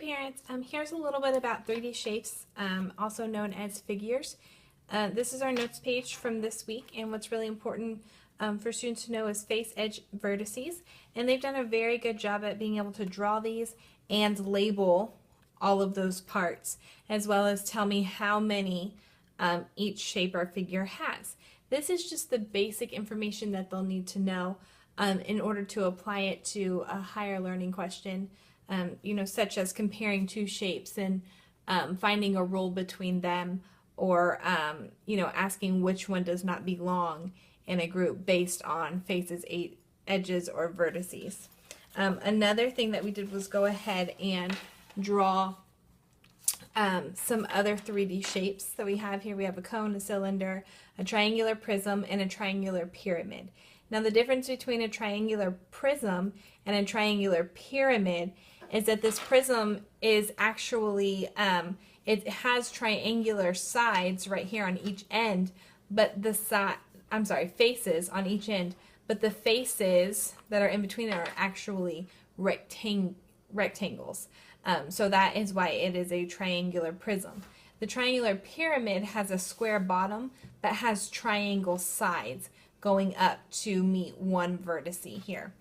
parents, here's a little bit about 3D shapes, also known as figures. This is our notes page from this week, and what's really important for students to know is face, edge, vertices, and they've done a very good job at being able to draw these and label all of those parts, as well as tell me how many each shape or figure has. This is just the basic information that they'll need to know in order to apply it to a higher learning question, such as comparing two shapes and finding a rule between them, or asking which one does not belong in a group based on faces, edges, or vertices. Another thing that we did was go ahead and draw some other 3D shapes that we have here. We have a cone, a cylinder, a triangular prism, and a triangular pyramid. Now the difference between a triangular prism and a triangular pyramid is that this prism is actually, it has triangular sides right here on each end, but the faces on each end, but the faces that are in between are actually rectangles. So that is why it is a triangular prism. The triangular pyramid has a square bottom that has triangle sides going up to meet one vertex here.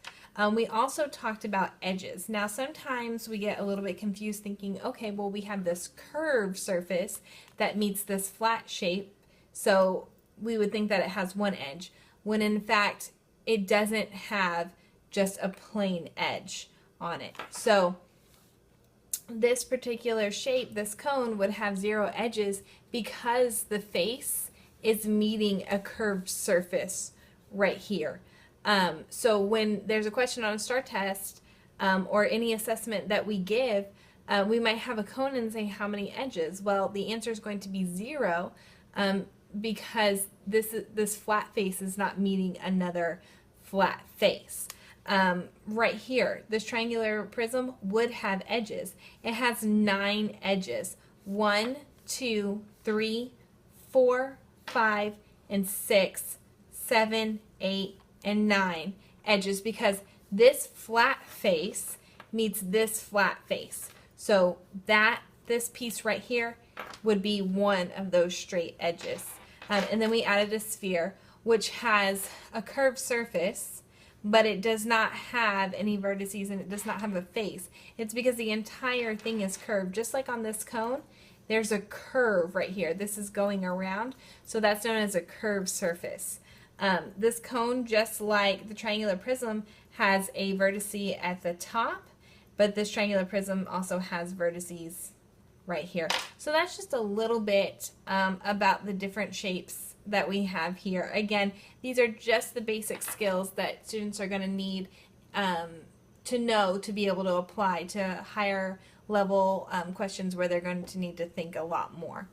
We also talked about edges. Now sometimes we get a little bit confused thinking, okay, well we have this curved surface that meets this flat shape, so we would think that it has one edge, when in fact it doesn't have just a plain edge on it. So this particular shape, this cone, would have 0 edges because the face is meeting a curved surface right here. So when there's a question on a STAR test or any assessment that we give, we might have a cone and say how many edges. Well, the answer is going to be 0 because this flat face is not meeting another flat face. Right here, this triangular prism would have edges. It has 9 edges. 1, 2, 3, 4, 5, and 6, 7, 8, and 9 edges, because this flat face meets this flat face. So this piece right here would be one of those straight edges. And then we added a sphere, which has a curved surface, but it does not have any vertices and it does not have a face. It's because the entire thing is curved. Just like on this cone, there's a curve right here. This is going around, so that's known as a curved surface. This cone, just like the triangular prism, has a vertice at the top, but this triangular prism also has vertices right here. So that's just a little bit about the different shapes that we have here. Again, these are just the basic skills that students are going to need to know to be able to apply to higher level questions where they're going to need to think a lot more.